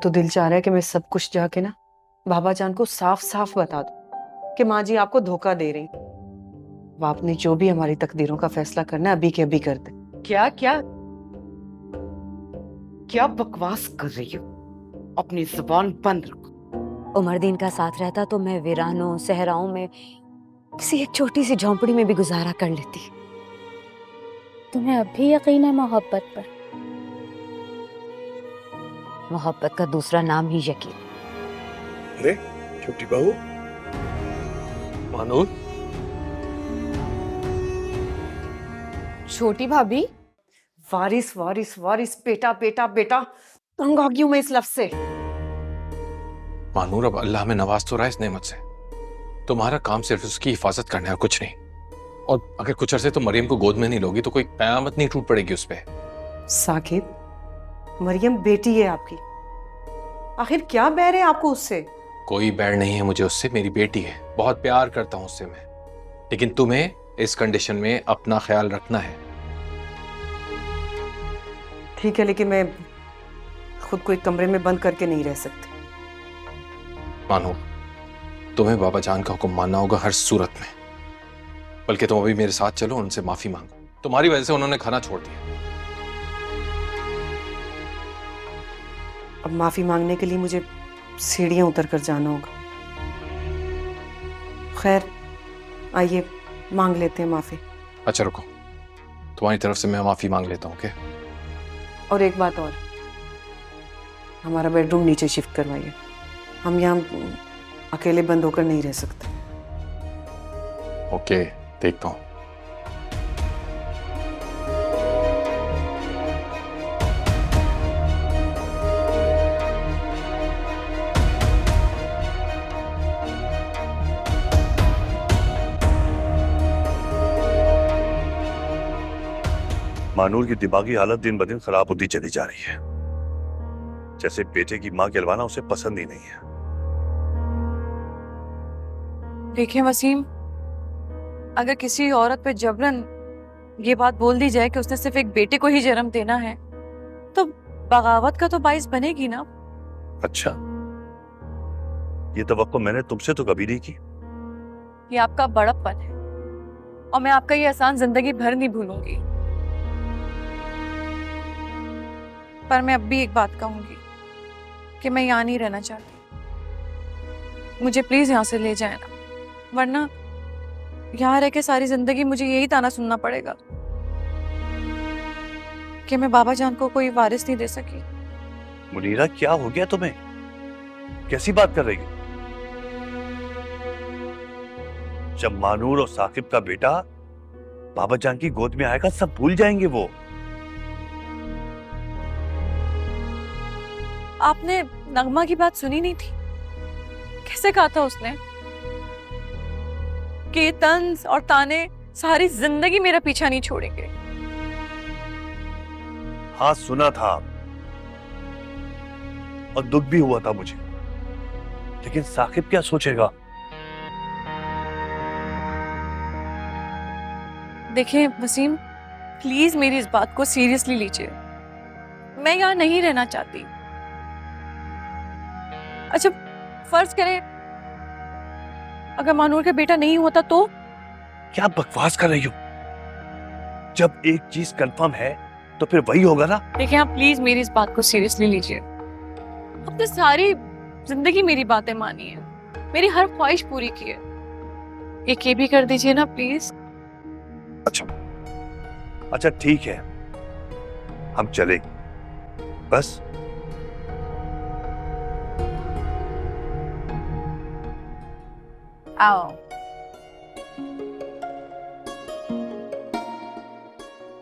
तो दिल चाह रहा है कि मैं सब कुछ जाके ना बाबा जान को साफ साफ बता दूं कि माँ जी आपको धोखा दे रही। अब आपने जो भी हमारी तकदीरों का फैसला करना है अभी के अभी कर दे। क्या क्या क्या बकवास कर रही हो? अपनी जुबान बंद रखो। उमरदीन का साथ रहता तो मैं वीरानों सहराओं में किसी एक छोटी सी झोंपड़ी में भी गुजारा कर लेती। तुम्हें अब भी यकीन है मोहब्बत पर? मोहब्बत का दूसरा नाम ही यकीन। अरे छोटी बहू मानूर, छोटी भाभी, वारिस वारिस वारिस, बेटा बेटा बेटा, तंग आ गई हूं मैं इस लफ्ज से। मानूर अब अल्लाह में नवाज तो रहा है इस नेमत से। तुम्हारा काम सिर्फ उसकी हिफाजत करना है और कुछ नहीं। और अगर कुछ अरसे तो मरियम को गोद में नहीं लोगी तो कोई कयामत नहीं टूट पड़ेगी उस पे। साकिब, मरियम बेटी है आपकी, आखिर क्या बैर है आपको उससे? कोई बैर नहीं है मुझे उससे, मेरी बेटी है, बहुत प्यार करता हूं उससे मैं। लेकिन तुम्हें इस कंडीशन में अपना ख्याल रखना है। ठीक है, लेकिन मैं खुद को एक कमरे में बंद करके नहीं रह सकती। मानो, तुम्हें बाबा जान का हुक्म मानना होगा हर सूरत में। बल्कि तुम अभी मेरे साथ चलो, उनसे माफी मांगो। तुम्हारी वजह से उन्होंने खाना छोड़ दिया। अब माफी मांगने के लिए मुझे सीढ़ियां उतर कर जाना होगा। खैर, आइए मांग लेते हैं माफी। अच्छा रुको, तुम्हारी तरफ से मैं माफी मांग लेता हूँ। क्या? और एक बात और, हमारा बेडरूम नीचे शिफ्ट करवाइए। हम यहाँ अकेले बंद होकर नहीं रह सकते। ओके, देखता हूँ। मानूर की दिमागी हालत दिन ब दिन खराब होती चली जा रही है। जैसे बेटे की मां कहलवाना उसे पसंद ही नहीं है। देखिए वसीम, अगर किसी औरत पे जबरन ये बात बोल दी जाए कि उसने सिर्फ एक बेटे को ही जन्म देना है, तो बगावत का तो बाइस बनेगी ना। अच्छा, ये तवक्को मैंने तुमसे तो कभी नहीं की। ये आपका बड़प्पन है और मैं आपका ये एहसान जिंदगी भर नहीं भूलूंगी। पर मैं अब भी एक बात कहूंगी कि मैं यहाँ नहीं रहना चाहती। मुझे प्लीज यहाँ से ले जाए ना, वरना यहाँ रह के सारी जिंदगी मुझे यही ताना सुनना पड़ेगा कि मैं बाबा जान को कोई वारिस नहीं दे सकी। मुनीरा, क्या हो गया तुम्हें? कैसी बात कर रही हो? जब मानूर और साकिब का बेटा बाबा जान की गोद में आएगा, सब भूल जाएंगे वो। आपने नगमा की बात सुनी नहीं थी? कैसे कहा था उसने कि तंज और ताने सारी जिंदगी मेरा पीछा नहीं छोड़ेंगे। हाँ, सुना था और दुख भी हुआ था मुझे। लेकिन साकिब क्या सोचेगा? देखिए वसीम, प्लीज मेरी इस बात को सीरियसली लीजिए। मैं यहाँ नहीं रहना चाहती। अच्छा, फर्ज करें अगर मानूर का बेटा नहीं होता तो? क्या बकवास कर रही हो? जब एक चीज कंफर्म है तो फिर वही होगा ना। देखिए आप प्लीज मेरी इस बात को सीरियसली लीजिए। आपने सारी जिंदगी मेरी बातें मानी है, मेरी हर ख्वाहिश पूरी की है। एक ये भी कर दीजिए ना प्लीज। अच्छा ठीक है, हम चले बस। आओ।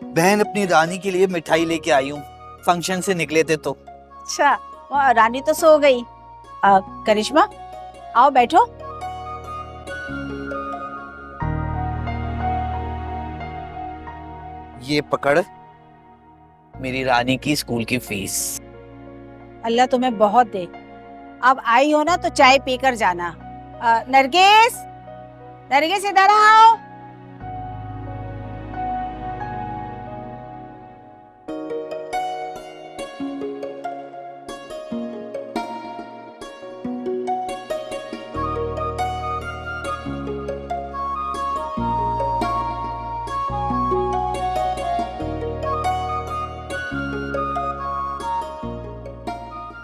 बहन अपनी रानी के लिए मिठाई लेके आई हूँ, फंक्शन से निकले थे तो। अच्छा, वो रानी तो सो गई। करिश्मा, आओ बैठो। ये पकड़ मेरी रानी की स्कूल की फीस। अल्लाह तुम्हें बहुत दे। अब आई हो ना तो चाय पीकर जाना। नरगिस, नरगिस इधर आओ।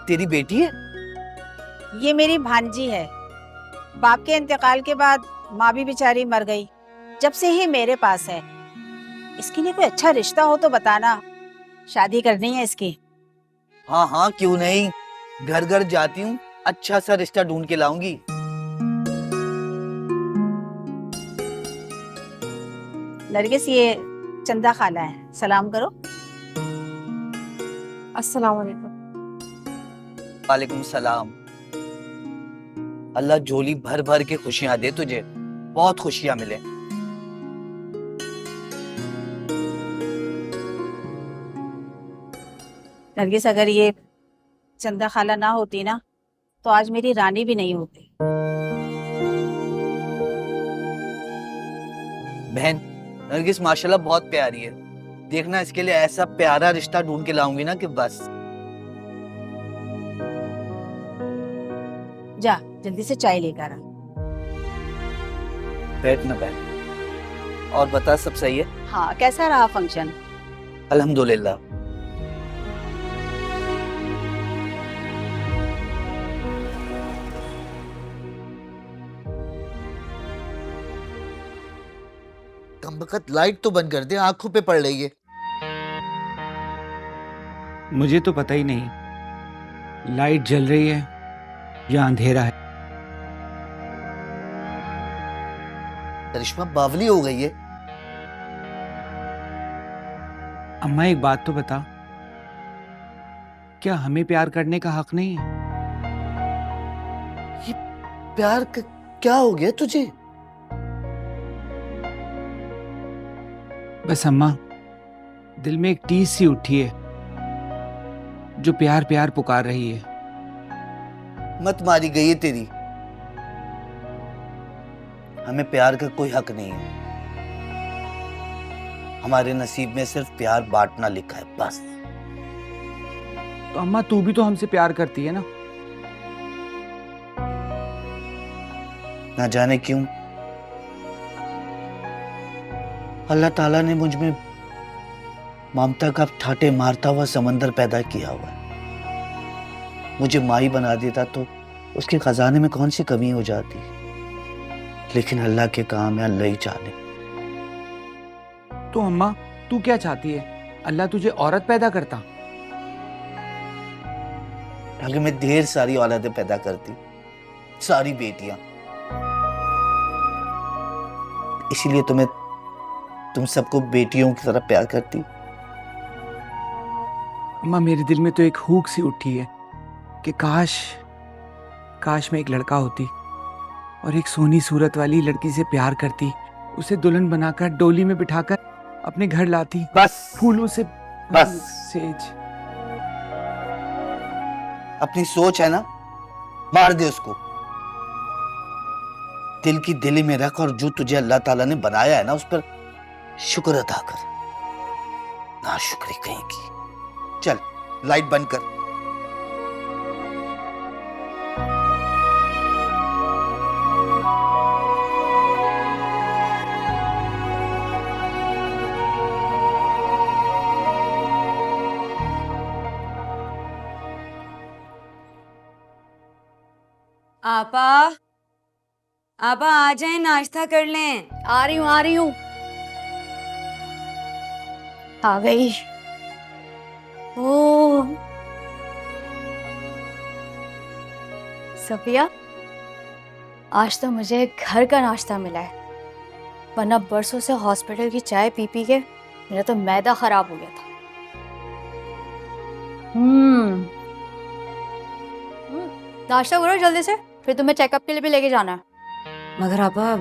तेरी बेटी है? ये मेरी भांजी है। बाप के इंतकाल के बाद माँ भी बेचारी मर गई, जब से ही मेरे पास है। इसके लिए कोई अच्छा रिश्ता हो तो बताना, शादी करनी है इसकी। हाँ हाँ, क्यों नहीं, घर घर जाती हूँ, अच्छा सा रिश्ता ढूंढ के लाऊंगी। नरगिस, ये चंदा खाला है, सलाम करो। अस्सलाम वालेकुम। वालेकुम सलाम। अल्लाह झोली भर भर के खुशियां दे तुझे, बहुत खुशियां मिले। नरगिस, अगर ये चंदा खाला ना होती ना तो आज मेरी रानी भी नहीं होती। बहन, नरगिस माशाल्लाह बहुत प्यारी है। देखना, इसके लिए ऐसा प्यारा रिश्ता ढूंढ के लाऊंगी ना कि बस। जा जल्दी से चाय लेकर आ। बैठ ना बहन। और बता, सब सही है? हाँ, कैसा रहा फंक्शन? अल्हम्दुलिल्लाह। कमबख्त लाइट तो बंद कर दे, आंखों पे पड़ रही है। मुझे तो पता ही नहीं लाइट जल रही है या अंधेरा है। करिश्मा बावली हो गई है। अम्मा एक बात तो बता, क्या हमें प्यार करने का हक नहीं है? प्यार क्या हो गया तुझे? बस अम्मा, दिल में एक टीस सी उठी है जो प्यार प्यार पुकार रही है। मत मारी गई है तेरी। हमें प्यार का कोई हक नहीं है। हमारे नसीब में सिर्फ प्यार बांटना लिखा है, बस। तो अम्मा, तू भी तो हमसे प्यार करती है ना? ना जाने क्यों अल्लाह ताला ने मुझ में ममता का ठाटे मारता हुआ समंदर पैदा किया हुआ है। मुझे माई बना देता तो उसके खजाने में कौन सी कमी हो जाती, लेकिन अल्लाह के काम है, अल्लाह ही जाने। तो अम्मा, तू क्या चाहती है? अल्लाह तुझे औरत पैदा करता? अगर मैं ढेर सारी औलादें पैदा करती, सारी बेटियां, इसीलिए तो मैं तुम सबको बेटियों की तरह प्यार करती। अम्मा, मेरे दिल में तो एक हुक सी उठी है कि काश मैं एक लड़का होती और एक सोनी सूरत वाली लड़की से प्यार करती, उसे दुल्हन बनाकर डोली में बिठाकर अपने घर लाती, बस फूलों से बस। सेज। अपनी सोच है ना, मार दे उसको। दिल की दिली में रख, और जो तुझे अल्लाह ताला ने बनाया है ना, उस पर शुक्र अदा कर। नाशुक्री कहीं की। चल, लाइट बंद कर। आपा, आपा आ जाए, नाश्ता कर लें। आ रही हूँ। आ गई। ओ सफिया, आज तो मुझे घर का नाश्ता मिला है, वरना बरसों से हॉस्पिटल की चाय पी पी के मेरा तो मैदा खराब हो गया था। नाश्ता करो जल्दी से, फिर तुम्हें चेकअप के लिए भी लेके जाना है। मगर आपा,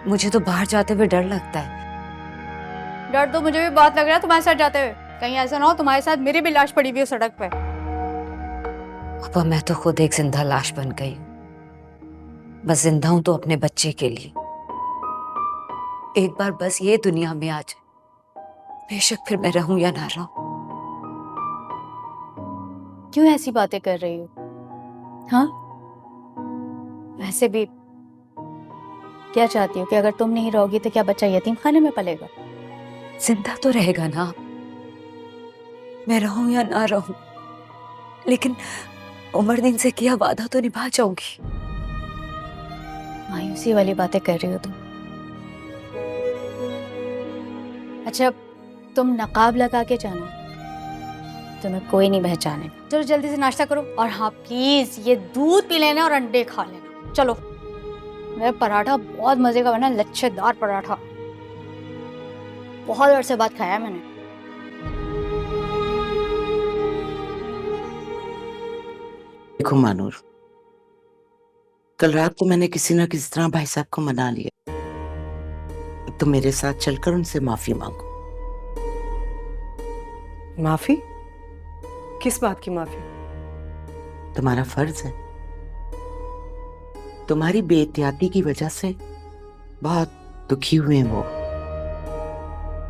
मुझे तो बाहर जाते हुए डर लगता है। डर तो मुझे भी बहुत लग रहा है तुम्हारे साथ जाते हुए, कहीं ऐसा ना हो तुम्हारे साथ मेरी भी लाश पड़ी हुई हो सड़क पे। पापा, मैं तो खुद एक जिंदा लाश बन गई। बस जिंदा हूं तो अपने बच्चे के लिए। एक बार बस ये दुनिया में आ जाए, बेशक फिर मैं रहूं या ना रहूं। क्यों ऐसी बातें कर रही हो? हाँ, वैसे भी क्या चाहती हो कि अगर तुम नहीं रहोगी तो क्या बच्चा यतीम खाने में पलेगा? जिंदा तो रहेगा ना, मैं रहूं या ना रहूं, लेकिन उमर दिन से किया वादा तो निभा जाऊंगी। मायूसी वाली बातें कर रही हो तुम। अच्छा, तुम नकाब लगा के जाना, तुम्हें कोई नहीं पहचाने। चलो जल्दी से नाश्ता करो, और हाँ प्लीज ये दूध पी लेना और अंडे खा लेना। चलो, मेरा पराठा बहुत मजे का बना, लच्छेदार पराठा, बहुत देर से बाद खाया मैंने। देखो मानूर, कल रात को मैंने किसी ना किसी तरह भाई साहब को मना लिया, तो मेरे साथ चलकर उनसे माफी मांगो। माफी? किस बात की माफी? तुम्हारा फर्ज है। तुम्हारी बेएहतियाती की वजह से बहुत दुखी हुए वो,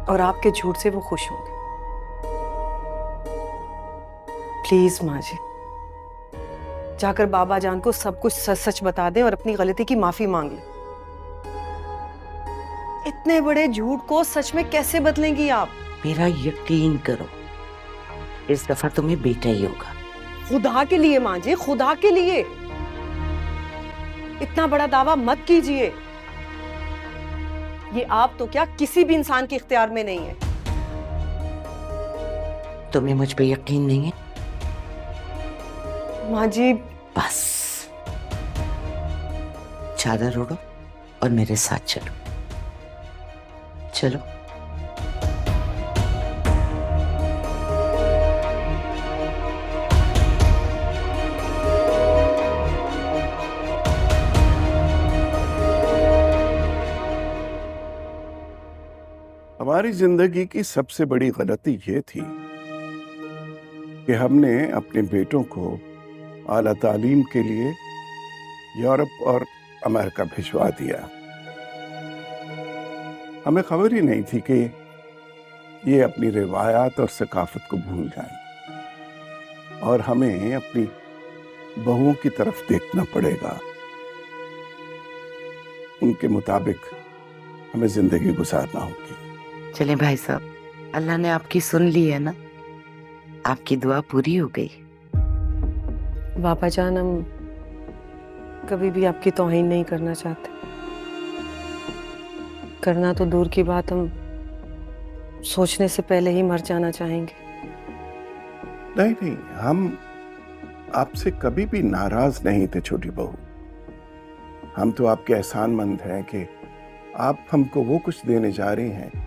और आपके झूठ से वो खुश होंगे। प्लीज माँ जी, जाकर बाबा जान को सब कुछ सच सच बता दें और अपनी गलती की माफी मांग लें। इतने बड़े झूठ को सच में कैसे बदलेंगी आप? मेरा यकीन करो, इस दफा तुम्हें बेटा ही होगा। खुदा के लिए माँ जी, खुदा के लिए इतना बड़ा दावा मत कीजिए। ये आप तो क्या, किसी भी इंसान के इख्तियार में नहीं है। तुम्हें मुझ पे यकीन नहीं है? माँ जी बस चादर ओढ़ो और मेरे साथ चलो। चलो। हमारी जिंदगी की सबसे बड़ी गलती ये थी कि हमने अपने बेटों को आला तालीम के लिए यूरोप और अमेरिका भिजवा दिया। हमें खबर ही नहीं थी कि ये अपनी रिवायात और सकाफत को भूल जाएं और हमें अपनी बहुओं की तरफ देखना पड़ेगा। उनके मुताबिक हमें जिंदगी गुजारना होगी। चले भाई साहब, अल्लाह ने आपकी सुन ली है ना, आपकी दुआ पूरी हो गई। बाबा जान, हम कभी भी आपकी तौहीन नहीं करना चाहते। करना तो दूर की बात, हम सोचने से पहले ही मर जाना चाहेंगे। नहीं नहीं, हम आपसे कभी भी नाराज नहीं थे छोटी बहू। हम तो आपके एहसानमंद हैं कि आप हमको वो कुछ देने जा रही हैं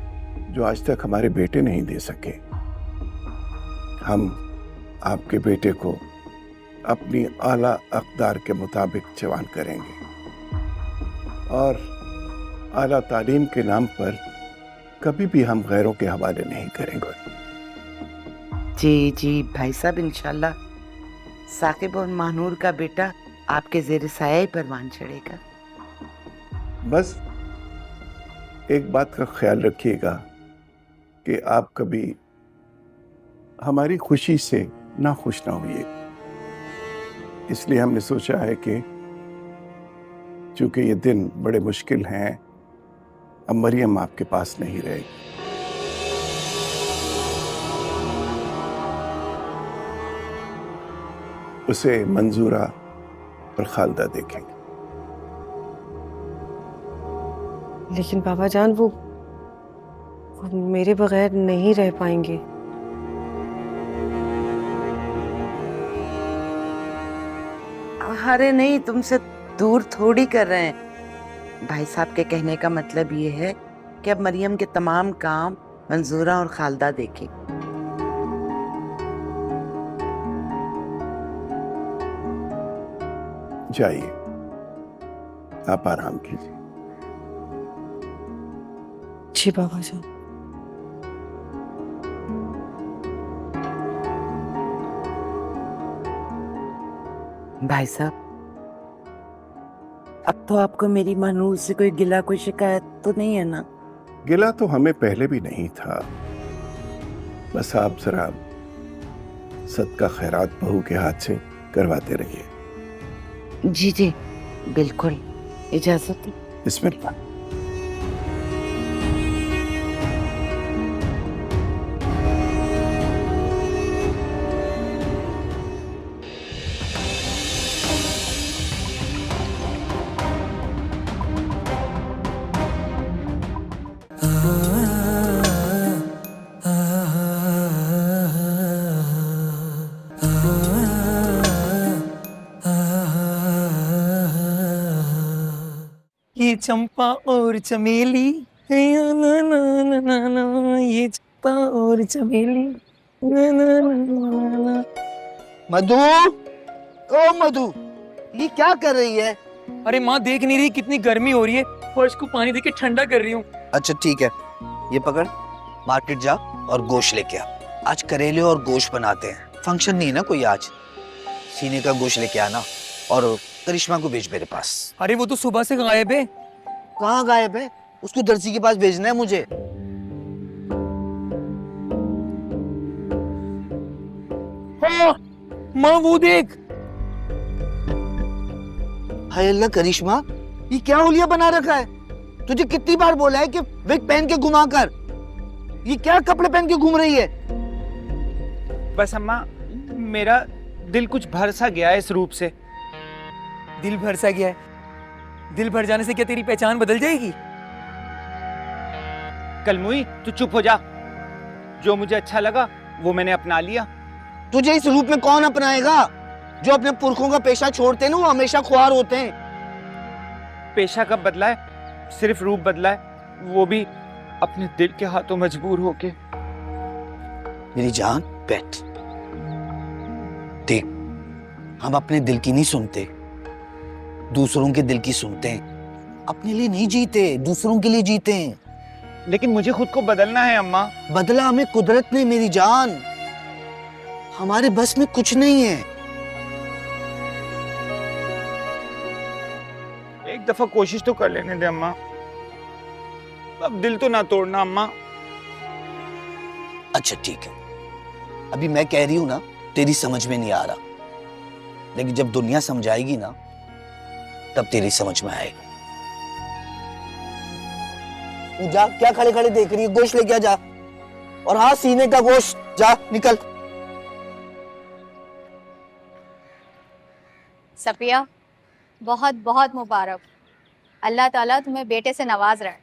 जो आज तक हमारे बेटे नहीं दे सके। हम आपके बेटे को अपनी आला अक़दार के मुताबिक जवान करेंगे और आला तालीम के नाम पर कभी भी हम गैरों के हवाले नहीं करेंगे। जी जी भाई साहब, इंशाल्लाह साकिब और मानूर का बेटा आपके ज़ेर साया ही परवान चढ़ेगा। बस एक बात का ख्याल रखिएगा कि आप कभी हमारी खुशी से ना खुश ना होइए। इसलिए हमने सोचा है कि चूंकि ये दिन बड़े मुश्किल हैं, अब मरियम आपके पास नहीं रहेगी। उसे मंजूरा और खालदा देखेंगे। लेकिन बाबा जान, वो मेरे बगैर नहीं रह पाएंगे। अरे नहीं, तुमसे दूर थोड़ी कर रहे हैं। भाई साहब के कहने का मतलब ये है कि अब मरियम के तमाम काम मंजूरा और खालदा देखें। जाइए, आप आराम कीजिए। जी बाबा जान। भाई साहब, अब तो आपको मेरी मानूर से कोई गिला, कोई शिकायत तो नहीं है ना? गिला तो हमें पहले भी नहीं था। बस आप जरा सदका खैरात बहू के हाथ से करवाते रहिए। जी जी बिल्कुल, इजाजत है। बिस्मिल्लाह। ये चंपा और चमेली, ना ना ना ना ना, ये चंपा और चमेली, ना ना ना ना। मधु, ओ मधु, ये क्या कर रही है? अरे माँ देख नहीं रही कितनी गर्मी हो रही है, फर्श को पानी देके ठंडा कर रही हूँ। अच्छा ठीक है, ये पकड़, मार्केट जा और गोश्त लेके आ। आज करेले और गोश्त बनाते हैं, फंक्शन नहीं ना कोई आज। सीने का गोश्त लेके आना और करिश्मा को भेज मेरे पास। अरे वो तो सुबह से गायब है। कहाँ गायब है? उसको दर्जी के पास भेजना है मुझे। हाँ, माँ वो देख। हाय अल्लाह करिश्मा, ये क्या हुलिया बना रखा है? तुझे कितनी बार बोला है कि विग पहन के घुमा कर, ये क्या कपड़े पहन के घूम रही है? बस अम्मा, मेरा दिल कुछ भर सा गया है इस रूप से। दिल भर सा गया है? दिल भर जाने से क्या तेरी पहचान बदल जाएगी? कलमुई तू चुप हो जा। जो मुझे अच्छा लगा वो मैंने अपना लिया। तुझे इस रूप में कौन अपनाएगा? जो अपने पुरखों का पेशा छोड़ते हैं ना, वो हमेशा खुआर होते हैं। पेशा कब बदला है? सिर्फ रूप बदला है, वो भी अपने दिल के हाथों मजबूर होके। मेरी जान बैठ। देख, हम अपने दिल की नहीं सुनते, दूसरों के दिल की सुनते हैं। अपने लिए नहीं जीते, दूसरों के लिए जीते हैं। लेकिन मुझे खुद को बदलना है अम्मा। बदला हमें कुदरत ने मेरी जान, हमारे बस में कुछ नहीं है। एक दफा कोशिश तो कर लेने दे अम्मा। अब दिल तो ना तोड़ना अम्मा। अच्छा ठीक है, अभी मैं कह रही हूं ना, तेरी समझ में नहीं आ रहा, लेकिन जब दुनिया समझाएगी ना, तब तेरी समझ में आएगा। तू जा, क्या खड़े खड़े देख रही है? गोश्त लेके आ जा। और हाँ, सीने का गोश्त, जा निकल। सफिया, बहुत बहुत मुबारक। अल्लाह ताला तुम्हें बेटे से नवाज रहा है।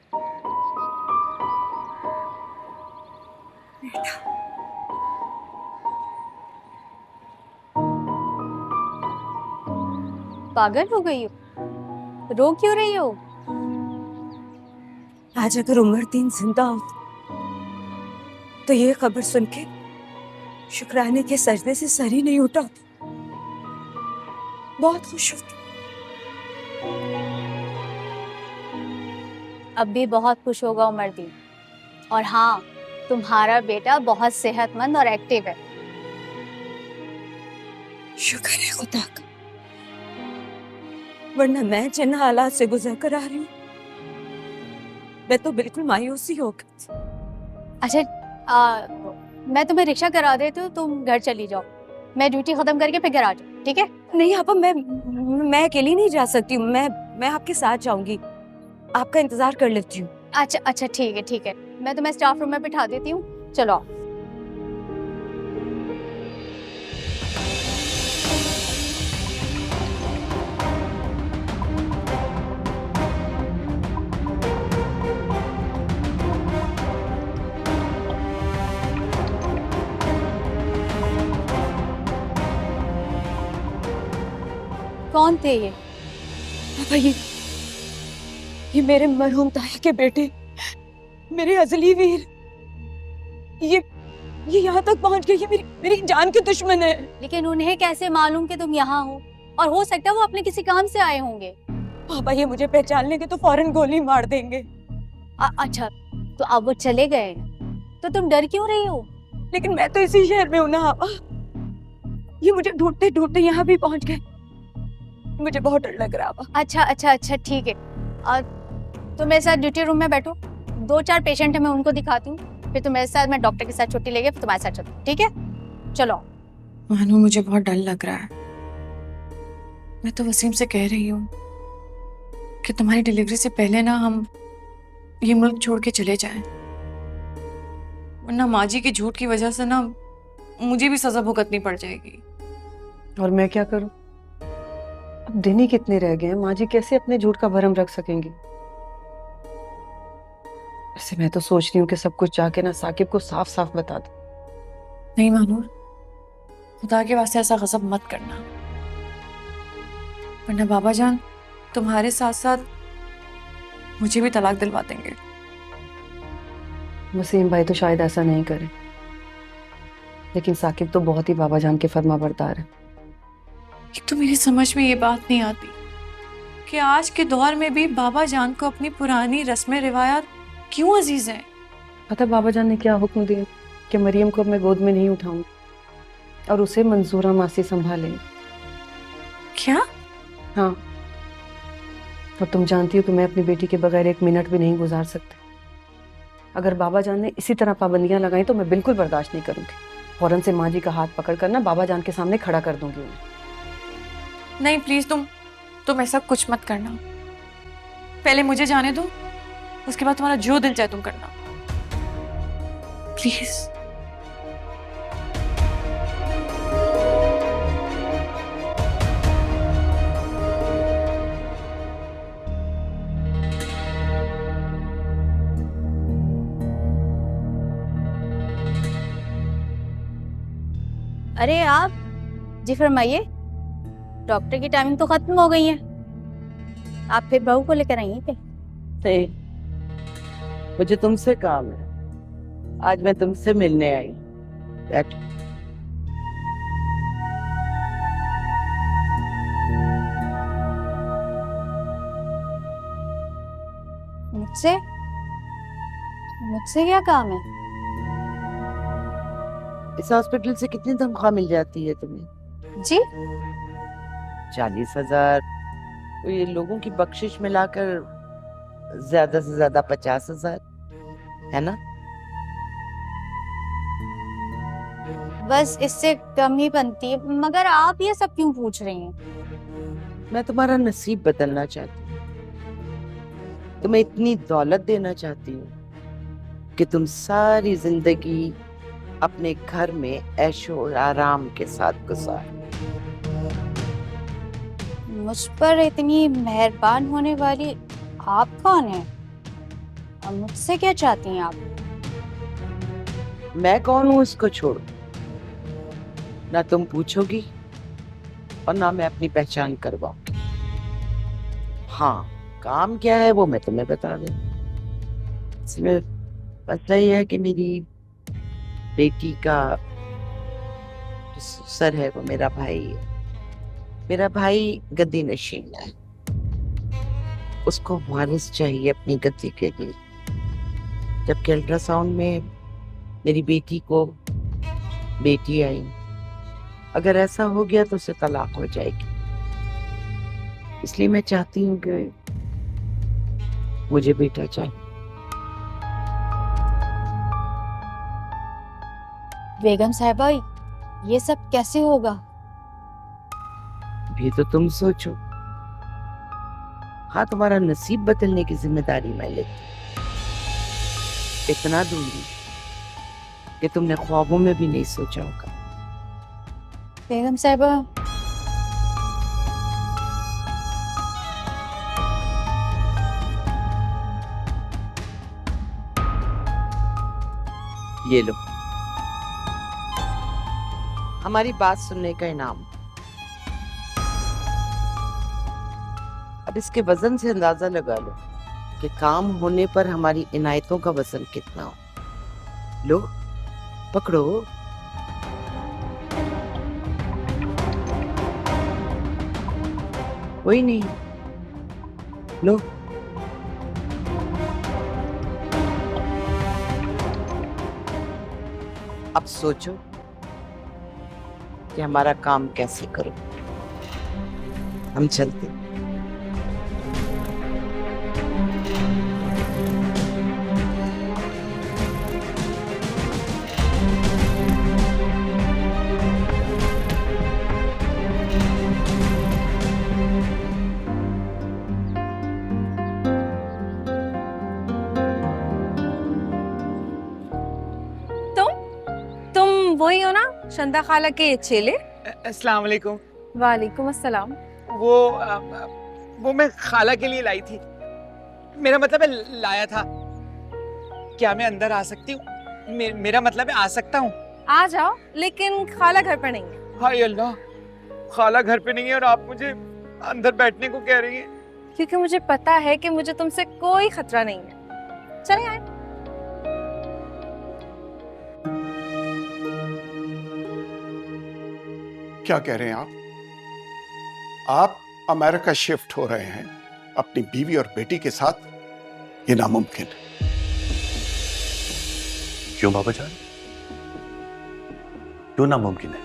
पागल हो गई हो? रो क्यों रही हो? आज अगर उमरदीन जिंदा हो तो ये खबर सुन के शुक्राने के सजदे से सर ही नहीं उठाती। बहुत खुश होती। अब भी बहुत खुश होगा उमरदीन। और हाँ, तुम्हारा बेटा बहुत सेहतमंद और एक्टिव है। शुक्र है खुदा का, वरना मैं जिन हालात से गुजर कर आ रही हूँ, मैं तो बिल्कुल मायूसी हो गई। अच्छा, मैं तुम्हें रिक्शा करा देती हूँ, तुम घर चली जाओ। मैं ड्यूटी खत्म करके फिर घर आ जाऊँ, ठीक है? नहीं आपा, मैं अकेली नहीं जा सकती हूँ। मैं आपके साथ जाऊंगी, आपका इंतजार कर लेती हूँ। अच्छा अच्छा, ठीक है ठीक है, मैं तुम्हें स्टाफ रूम में बिठा देती हूँ। चलो आओ। कौन थे ये? पापा, ये मेरे मरहूम ताया के बेटे, मेरे अजली वीर। ये यहाँ तक पहुँच गए। ये मेरी जान के दुश्मन है। लेकिन उन्हें कैसे मालूम कि तुम यहाँ हो? और हो सकता है वो अपने किसी काम से आए होंगे। पापा, ये मुझे पहचान लेंगे तो फौरन गोली मार देंगे। अच्छा, तो अब वो चले गए, तो तुम डर क्यों रही हो? लेकिन मैं तो इसी शहर में हूँ ना पापा। ये मुझे ढूंढते ढूंढते यहाँ भी पहुँच गए। मुझे बहुत डर लग रहा है। अच्छा अच्छा अच्छा, ठीक है। और तुम मेरे साथ ड्यूटी रूम में बैठो, 2-4 पेशेंट है, मैं उनको दिखाती हूँ। फिर तुम मेरे साथ, मैं डॉक्टर के साथ छुट्टी लेके फिर तुम्हारे साथ चलती हूँ, ठीक है? चलो। मानो मुझे बहुत डर लग रहा है। मैं तो वसीम से कह रही हूँ कि तुम्हारी डिलीवरी से पहले ना हम ये मुल्क छोड़ के चले जाएं, वरना माँ जी की झूठ की वजह से ना मुझे भी सजा भुगतनी पड़ जाएगी। और मैं क्या करूं? अब दिन ही कितने रह गए हैं, माँ जी कैसे अपने झूठ का भरम रख सकेंगी? ऐसे मैं तो सोच रही हूँ कि सब कुछ जाके ना साकिब को साफ साफ बता दो। नहीं मानूर, खुदा के वास्ते ऐसा गजब मत करना, वरना बाबा जान तुम्हारे साथ साथ मुझे भी तलाक दिलवा देंगे। वसीम भाई तो शायद ऐसा नहीं करे, लेकिन साकिब तो बहुत ही बाबा जान के फर्मा बरदार है। एक तो मेरी समझ में ये बात नहीं आती कि आज के दौर में भी बाबा जान को अपनी पुरानी रस्में रिवायात क्यों अजीज हैं। पता बाबा जान ने क्या हुक्म दिया कि मरियम को मैं गोद में नहीं उठाऊंगी और उसे मंजूरा मासी संभालेंगे। क्या? हाँ, और तुम जानती हो कि मैं अपनी बेटी के बगैर एक मिनट भी नहीं गुजार सकती। अगर बाबा जान ने इसी तरह पाबंदियां लगाई तो मैं बिल्कुल बर्दाश्त नहीं करूंगी। फौरन से माँ जी का हाथ पकड़ कर ना बाबा जान के सामने खड़ा कर दूंगी उन्हें। नहीं प्लीज, तुम ऐसा कुछ मत करना। पहले मुझे जाने दो, उसके बाद तुम्हारा जो दिल चाहे तुम करना, प्लीज। अरे आप जी फरमाइए। डॉक्टर की टाइमिंग तो खत्म हो गई है, आप फिर बहू को लेकर आई हैं क्या? नहीं, मुझे तुमसे काम है। आज मैं तुमसे मिलने आई। बैठो। मुझसे मुझसे क्या काम है? इस हॉस्पिटल से कितनी तनख्वाह मिल जाती है तुम्हें? जी 40,000। तो ये लोगों की बख्शिश मिलाकर ज्यादा से ज्यादा 50,000 है ना? बस इससे कम ही बनती है, मगर आप ये सब क्यों पूछ रही हैं? मैं तुम्हारा नसीब बदलना चाहती हूँ। तुम्हें इतनी दौलत देना चाहती हूँ कि तुम सारी जिंदगी अपने घर में ऐशो और आराम के साथ गुजारो। मुझ पर इतनी मेहरबान होने वाली आप कौन हैं? और मुझसे क्या चाहती हैं आप? मैं कौन हूँ इसको छोड़ो। ना तुम पूछोगी और ना मैं अपनी पहचान करवाऊंगी। हाँ, काम क्या है वो मैं तुम्हें बता दूं। इसमें मसला ये है कि मेरी बेटी का जो सर है वो मेरा भाई है। मेरा भाई गद्दी नशीन है, उसको वारिस चाहिए अपनी गद्दी के लिए। जबकि अल्ट्रासाउंड में मेरी बेटी को बेटी आई। अगर ऐसा हो गया तो उसे तलाक हो जाएगी। इसलिए मैं चाहती हूँ कि मुझे बेटा चाहिए। बेगम साहिबा, ये सब कैसे होगा? भी तो तुम सोचो। हाँ, तुम्हारा नसीब बदलने की जिम्मेदारी मैं लेती। इतना दूंगी कि तुमने ख्वाबों में भी नहीं सोचा होगा। बेगम साहिबा, ये लो, हमारी बात सुनने का इनाम। अब इसके वजन से अंदाजा लगा लो कि काम होने पर हमारी इनायतों का वजन कितना हो। लो, पकड़ो। कोई नहीं, लो। अब सोचो कि हमारा काम कैसे करो। हम चलते। वही हो ना शंदा खाला के चेले? अस्सलाम वालेकुम। वालेकुम अस्सलाम। वो मैं खाला के लिए लाई थी। मेरा मतलब है लाया था। क्या मैं अंदर आ सकती हूँ? मेरा मतलब है आ सकता हूँ? आ जाओ, लेकिन खाला घर पर नहीं है। हाय अल्लाह, खाला घर पे नहीं है और आप मुझे अंदर बैठने को कह रही हैं। क्योंकि मुझे पता है कि मुझे तुमसे कोई खतरा नहीं है। चले आए। क्या कह रहे हैं आप अमेरिका शिफ्ट हो रहे हैं अपनी बीवी और बेटी के साथ? ये नामुमकिन है। क्यों बाबा जान, क्यों नामुमकिन है?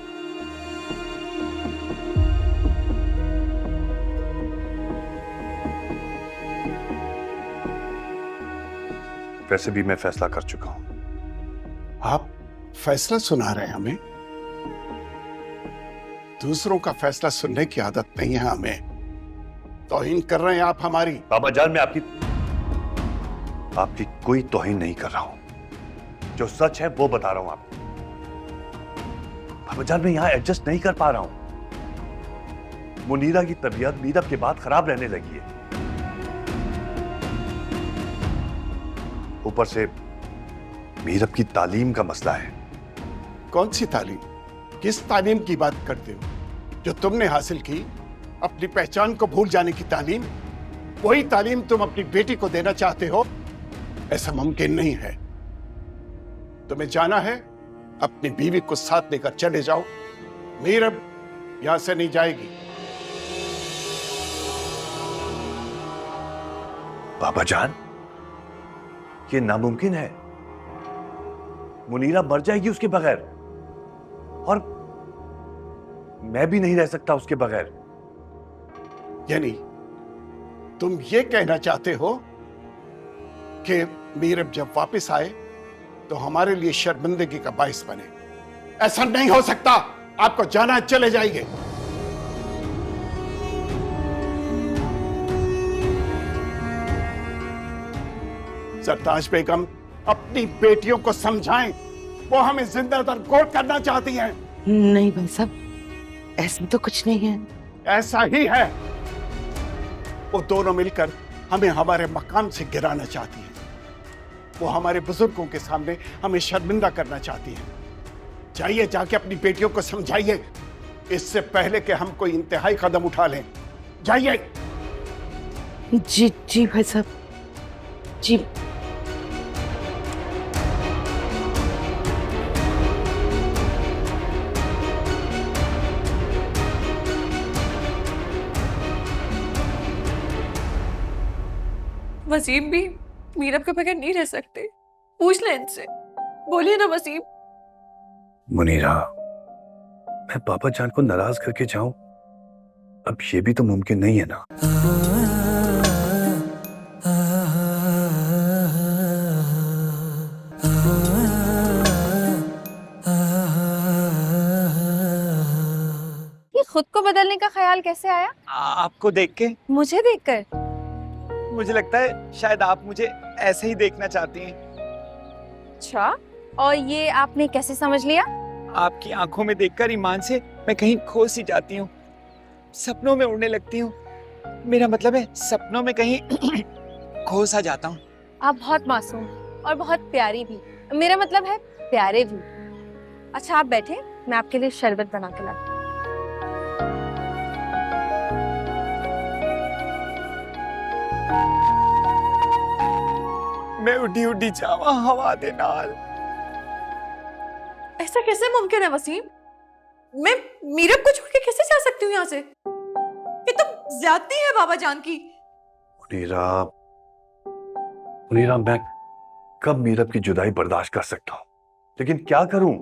वैसे भी मैं फैसला कर चुका हूं। आप फैसला सुना रहे हैं हमें? दूसरों का फैसला सुनने की आदत नहीं है हमें। तौहीन कर रहे हैं आप हमारी। बाबा जान, मैं आपकी कोई तौहीन नहीं कर रहा हूं। जो सच है वो बता रहा हूं आपको। बाबा जान, मैं यहां एडजस्ट नहीं कर पा रहा हूं। मुनीरा की तबीयत मीरब के बाद खराब रहने लगी है। ऊपर से मीरब की तालीम का मसला है। कौन सी तालीम? किस तालीम की बात करते हो? जो तुमने हासिल की, अपनी पहचान को भूल जाने की तालीम? वही तालीम तुम अपनी बेटी को देना चाहते हो? ऐसा मुमकिन नहीं है। तुम्हें जाना है, अपनी बीवी को साथ लेकर चले जाओ। मीरब यहां से नहीं जाएगी। बाबा जान, ये नामुमकिन है। मुनीरा मर जाएगी उसके बगैर, और मैं भी नहीं रह सकता उसके बगैर। यानी तुम ये कहना चाहते हो कि मीरब जब वापस आए तो हमारे लिए शर्मिंदगी का बाइस बने? ऐसा नहीं हो सकता। आपको जाना है, चले जाइए। सरताज बेगम, अपनी बेटियों को समझाएं। वो हमें जिंदा दरगोर करना चाहती हैं। नहीं भाई साहब, ऐसा तो कुछ नहीं है। ऐसा ही है। वो दोनों मिलकर हमें हमारे मकाम से गिराना चाहती हैं। वो हमारे बुजुर्गों के सामने हमें शर्मिंदा करना चाहती हैं। जाइए, जाके अपनी बेटियों को समझाइए, इससे पहले कि हम कोई इंतहाई कदम उठा लें। जाइए। जी जी भाई साहब, जी। वसीम भी मीरब के बगैर नहीं रह सकते। पूछ ले इनसे। बोलिए ना वसीम। मुनीरा, मैं बाबा जान को नाराज करके जाऊं? अब ये भी तो मुमकिन नहीं है ना। ये खुद को बदलने का ख्याल कैसे आया? आपको देख के मुझे देखकर? मुझे लगता है शायद आप मुझे ऐसे ही देखना चाहती हैं। अच्छा, और ये आपने कैसे समझ लिया? आपकी आंखों में देखकर ईमान से मैं कहीं खो सी जाती हूँ, सपनों में उड़ने लगती हूँ। मेरा मतलब है सपनों में कहीं खो सा जाता हूँ। आप बहुत मासूम और बहुत प्यारी भी, मेरा मतलब है प्यारे भी। अच्छा आप बैठे, मैं आपके लिए शरबत बना के लाती हूँ। मैं उड़ी उड़ी जावा हवा दे नाल। ऐसा कैसे मुमकिन है वसीम? मैं मीरब को छोड़ के कैसे जा सकती हूँ यहाँ से? ये तो ज्यादती है बाबा जान की। मुनीरा, मुनीरा, मैं कब मीरब की जुदाई बर्दाश्त कर सकता हूँ, लेकिन क्या करूं?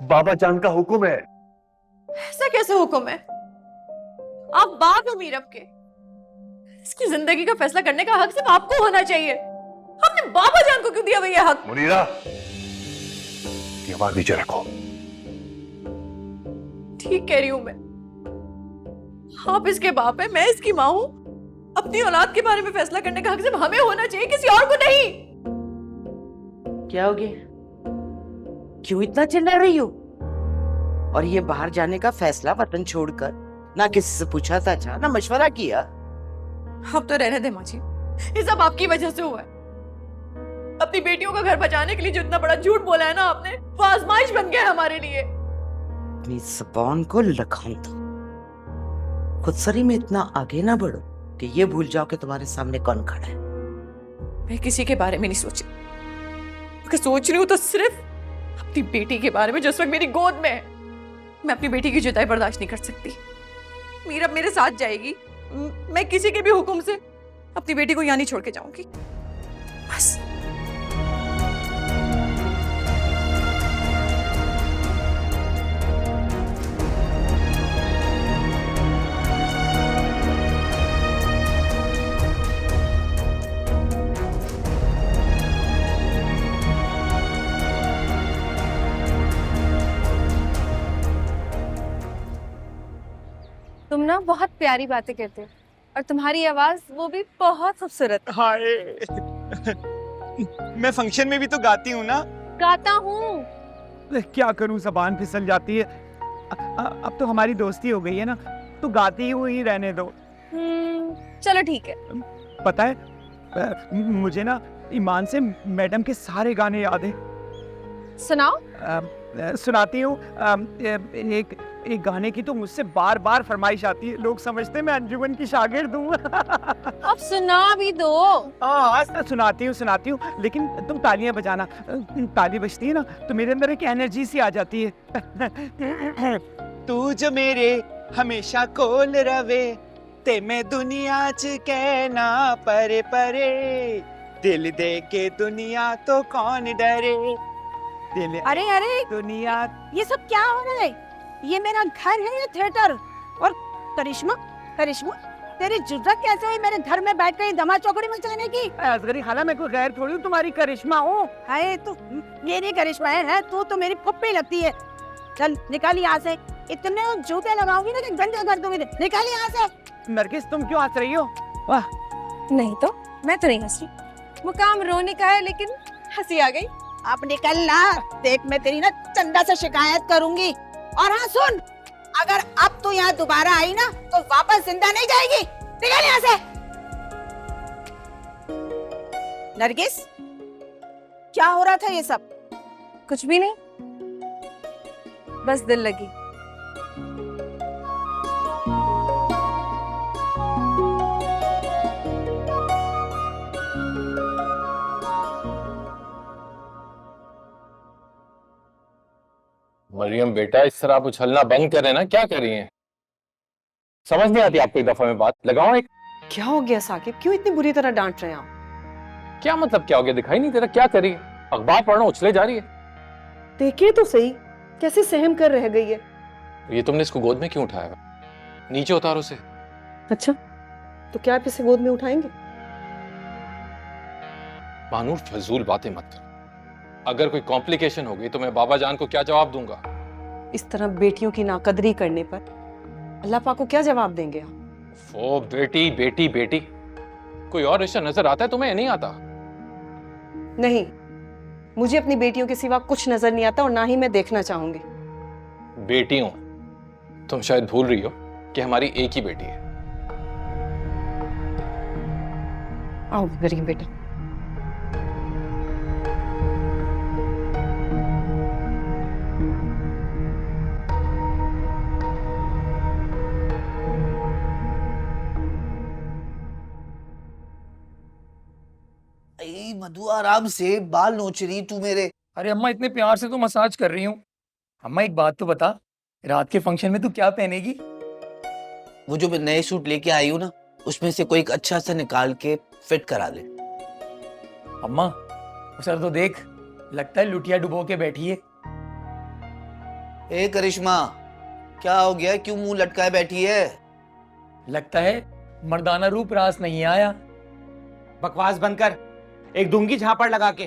बाबा जान का हुक्म है। ऐसा कैसे हुक्म है? आप बाप हो मीरब के। इसकी जिंदगी का फैसला करने का हक सिर्फ आपको होना चाहिए। आपने बाबा जान को क्यों दिया भैया हक? मुनीरा, ये आवाज नीचे रखो। ठीक कह रही हूं मैं। आप इसके बाप है, मैं इसकी माँ हूं। अपनी औलाद के बारे में फैसला करने का हक सिर्फ हमें होना चाहिए, किसी और को नहीं। क्या हो गया? क्यों इतना चिल्ला रही हो? और ये बाहर जाने का फैसला वतन छोड़कर ना किसी से पूछा था, अच्छा ना मशवरा किया? अब तो रहने दे माँ जी, ये सब आपकी वजह से हुआ है। अपनी बेटियों का घर बचाने के लिए जो इतना बड़ा झूठ बोला है ना आपने, वो आजमाइश बन गया है हमारे लिए। अपनी ज़बान को लगाम दो। खुदसरी में इतना आगे ना बढ़ो। कि ये भूल जाओ कि तुम्हारे सामने कौन खड़ा है। मैं किसी के बारे में नहीं सोच रही। अगर सोच रही हूँ तो सिर्फ अपनी बेटी के बारे में जो इस वक्त मेरी गोद में है। मैं अपनी बेटी की जुदाई बर्दाश्त नहीं कर सकती। मीरा मेरे साथ जाएगी, मैं किसी के भी हुक्म से अपनी बेटी को यहाँ नहीं छोड़ के जाऊंगी, बस। तुम ना बहुत प्यारी बातें कहते हो और तुम्हारी आवाज वो भी बहुत खूबसूरत। हाय मैं फंक्शन में भी तो गाती हूँ ना। गाता हूँ। क्या करूँ, जबान फिसल जाती है। अब तो हमारी दोस्ती हो गई है ना, तो गाती हुई रहने दो। चलो ठीक है। पता है मुझे ना ईमान से मैडम के सारे गाने याद है। सुनाओ। सुनाती हूँ। एक गाने की तो मुझसे बार बार फरमाइश आती है। लोग समझते मैं अंजुमन की शागिर्द हूँ। अब सुना भी दो। हाँ सुनाती हूँ, लेकिन तुम तालियां बजाना। ताली बजती है ना तो मेरे अंदर एक एनर्जी सी आ जाती है। तू जो मेरे हमेशा कोल रवे, ते मैं दुनिया च कहना परे परे, दिल दे के दुनिया तो कौन डरे। दिल अरे अरे दुनिया। ये सब क्या हो रहा है? ये मेरा घर है या थिएटर? और करिश्मा, करिश्मा तेरी जुर्रत कैसे हुई मेरे घर में बैठ कर दमा चौकड़ी मचाने की? असगरी खाला मैं कोई गैर थोड़ी हूँ, तुम्हारी करिश्मा हूँ। हाय तू मेरी करिश्मा है, तू तो मेरी फुप्पी लगती है। चल निकाल यहाँ से। इतने जूते लगाओगी ना कि गंजा कर दूंगी। निकाल यहाँ से। नरगिस तुम क्यों हंस रही हो? वाह। नहीं तो मैं तो नहीं हंस रही। मुकाम रोने का है लेकिन हंसी आ गई। आप निकल ना, देख मैं तेरी ना चंदा से शिकायत करूंगी। और हाँ सुन, अगर अब तू यहाँ दोबारा आई ना तो वापस जिंदा नहीं जाएगी। निकल यहाँ से। नरगिस क्या हो रहा था ये सब? कुछ भी नहीं, बस दिल लगी। मरियम बेटा, इस तरह आप उछलना बंद करें ना। क्या कर रही हैं? समझ नहीं आती आपको एक दफा में बात? लगाओ एक। क्या हो गया साकिब, क्यों इतनी बुरी तरह डांट रहे हैं आप? क्या मतलब क्या हो गया? दिखाई नहीं तेरा? क्या कर रही है? अखबार पढ़ना उछले जा रही है। देखिए तो सही कैसे सहम कर रह गई है। ये तुमने इसको गोद में क्यों उठाया? नीचे उतारो उसे। अच्छा तो क्या आप इसे गोद में उठाएंगे? मानूर फजूल बातें मत कर। अगर कोई कॉम्प्लिकेशन हो गई तो मैं बाबा जान को क्या जवाब दूंगा? इस तरह बेटियों की नाकदरी करने पर अल्लाह पाक को क्या जवाब देंगे आप? वो बेटी बेटी बेटी, कोई और रिश्ता नजर आता है तुम्हें? नहीं आता? नहीं, मुझे अपनी बेटियों के सिवा कुछ नजर नहीं आता और ना ही मैं देखना चाहूंगी। बेटियों? तुम शायद भूल रही हो कि हमारी एक ही बेटी है। आओ गरीब बेटा। मधु आराम से, बाल नोच रही तू मेरे। अरे अम्मा इतने प्यार से तो मसाज कर रही हूँ। अम्मा एक बात तो बता, रात के फंक्शन में तू क्या पहनेगी? वो जो मैं नए सूट लेके आई हूँ ना, उसमें से कोई एक अच्छा सा निकाल के फिट करा ले। अम्मा सर तो देख, लगता है लुटिया डुबो के बैठी है। ए करिश्मा, क्या हो गया? क्यों मुंह लटकाए बैठी है? लगता है मर्दाना रूप रास नहीं आया। बकवास बंद कर, एक दूंगी झापड़ लगा के।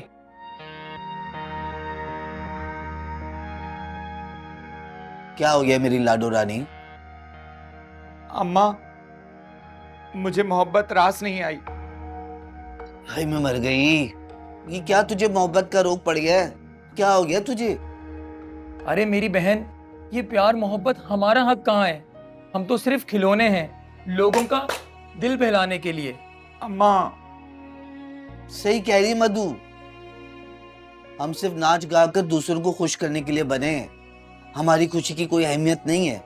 क्या हो गया मेरी लाडो रानी? अम्मा मुझे मोहब्बत रास नहीं आई। भाई मैं मर गई। ये क्या तुझे मोहब्बत का रोग पड़ गया है? क्या हो गया तुझे? अरे मेरी बहन, ये प्यार मोहब्बत हमारा हक कहाँ है? हम तो सिर्फ खिलौने हैं लोगों का दिल बहलाने के लिए। अम्मा सही कह रही मधु, हम सिर्फ नाच गा कर दूसरों को खुश करने के लिए बने हैं। हमारी खुशी की कोई अहमियत नहीं है।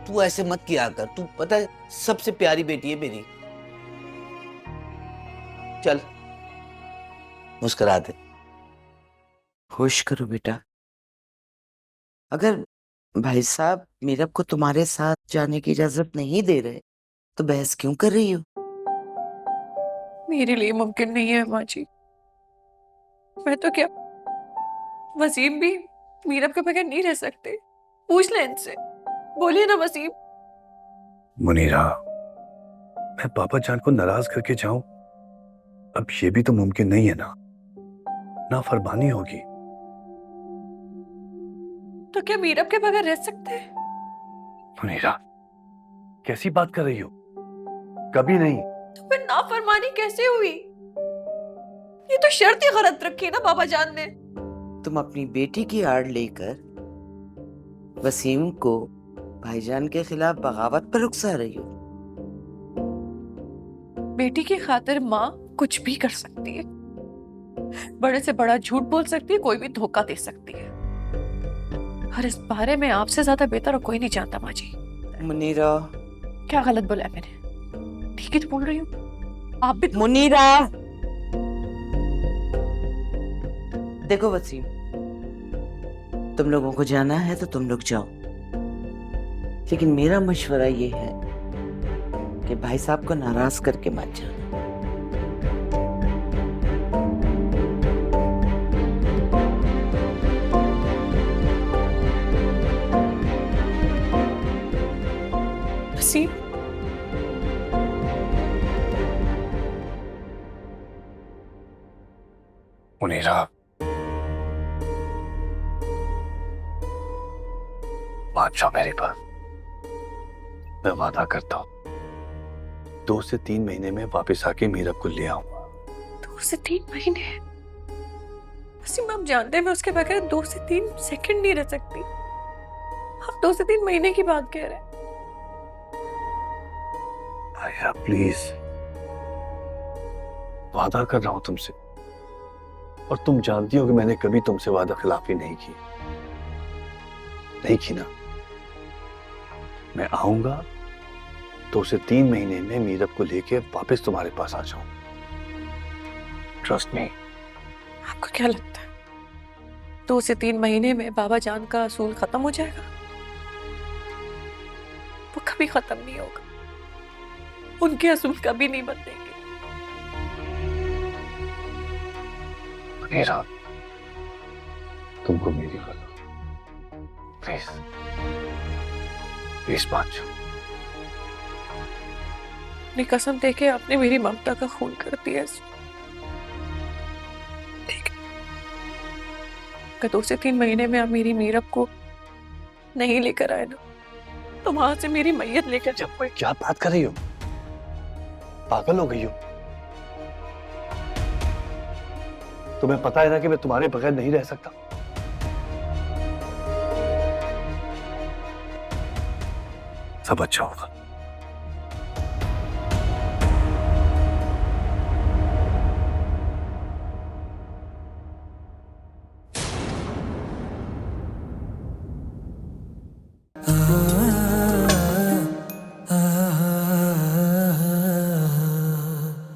तू ऐसे मत किया कर, तू पता है सबसे प्यारी बेटी है मेरी। चल मुस्कुरा दे। खुश करो बेटा। अगर भाई साहब मीरब को तुम्हारे साथ जाने की इजाजत नहीं दे रहे तो बहस क्यों कर रही हो? मेरे लिए मुमकिन नहीं है माँ जी। मैं तो क्या, वसीम भी मीरब के बगैर नहीं रह सकते। पूछ ले इनसे, बोलिए ना वसीम। मुनीरा, मैं पापा जान को नाराज करके जाऊं, अब ये भी तो मुमकिन नहीं है ना, नाफरमानी होगी। तो क्या मीरब के बगैर रह सकते हैं? मुनीरा, कैसी बात कर रही हो? कभी नहीं। तो फिर नाफरमानी कैसे हुई? ये तो शर्त ही गलत रखी ना बाबा जान ने। तुम अपनी बेटी की आड़ लेकर वसीम को भाईजान के खिलाफ बगावत पर उकसा रही हो। बेटी की खातिर माँ कुछ भी कर सकती है, बड़े से बड़ा झूठ बोल सकती है, कोई भी धोखा दे सकती है। और इस बारे में आपसे ज्यादा बेहतर और कोई नहीं जानता माँ जी। मुनीरा, क्या गलत बोला है मैंने? ठीक ही तो बोल रही हूँ। आप भी मुनीरा, देखो वसीम, तुम लोगों को जाना है तो तुम लोग जाओ, लेकिन मेरा मशवरा ये है कि भाई साहब को नाराज करके मत जाना। वसीम, मुनीरा, मान जाओ मेरी बात। मैं वादा करता हूँ 2 से 3 महीने में वापस आके मीरब को ले आऊंगा। 2 से 3 महीने? वसीम, आप जानते हैं मैं उसके बगैर 2 से 3 सेकंड नहीं रह सकती। आप 2 से 3 महीने की बात कह रहे हैं। आया प्लीज, वादा कर रहा हूं तुमसे, और तुम जानती हो कि मैंने कभी तुमसे वादा खिलाफी नहीं की ना। मैं आऊंगा 2 से 3 महीने में मीरब को लेके वापस तुम्हारे पास आ जाऊं। Trust me. आपको क्या लगता है 2 से 3 महीने में बाबा जान का असूल खत्म हो जाएगा? वो कभी खत्म नहीं होगा। उनके असूल कभी नहीं बदलेंगे। मुनीरा, तुमको मेरी गलत, प्लीज प्लीज मान जाओ। अपनी कसम देके आपने मेरी ममता का खून कर दिया। ठीक है, अगर 2 से 3 महीने में आप मेरी मीरब को नहीं लेकर आए ना, तो वहां से मेरी मैयत लेकर जाओ। क्या बात कर रही हो? पागल हो गई हो? तुम्हें पता है ना कि मैं तुम्हारे बगैर नहीं रह सकता। सब अच्छा होगा।